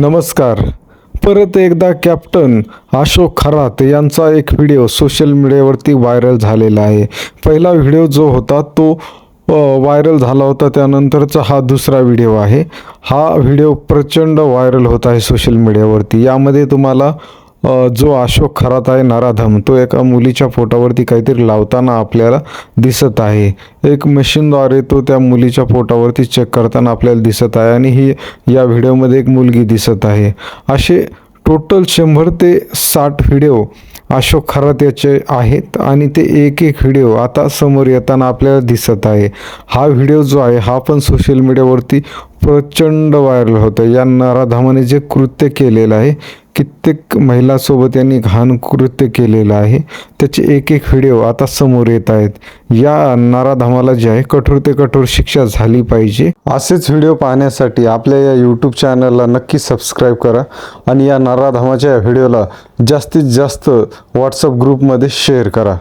नमस्कार. परत एकदा कॅप्टन अशोक खरात यांचा एक व्हिडिओ सोशल मीडियावरती व्हायरल झालेला आहे. पहिला व्हिडिओ जो होता तो व्हायरल झाला होता, त्यानंतरचा हा दुसरा व्हिडिओ आहे. हा व्हिडिओ प्रचंड व्हायरल होत आहे सोशल मीडियावरती. यामध्ये तुम्हाला जो अशोक खरात आहे नराधम, तो एका मुलीच्या पोटावरती काहीतरी लावताना आपल्याला दिसत आहे. एक मशीनद्वारे तो त्या मुलीच्या पोटावरती चेक करताना आपल्याला दिसत आहे आणि ही या व्हिडिओमध्ये एक मुलगी दिसत आहे. असे टोटल 100 ते 60 व्हिडिओ अशोक खरात याचे आहेत आणि ते एक एक व्हिडिओ आता समोर येताना आपल्याला दिसत आहे. हा व्हिडिओ जो आहे हा पण सोशल मीडियावरती प्रचंड व्हायरल होत आहे. या नराधमाने जे कृत्य केलेलं आहे, कित्येक महिलांसोबत यांनी घाण कृत्य केलेलं आहे, त्याचे एक एक व्हिडिओ आता समोर येत आहेत. या नराधमाला जे आहे कठोर ते कठोर शिक्षा झाली पाहिजे. असेच व्हिडिओ पाहण्यासाठी आपल्या या यूट्यूब चॅनलला नक्की सबस्क्राईब करा आणि या नराधमाच्या व्हिडिओला जास्तीत जास्त व्हॉट्सअप ग्रुपमध्ये शेअर करा.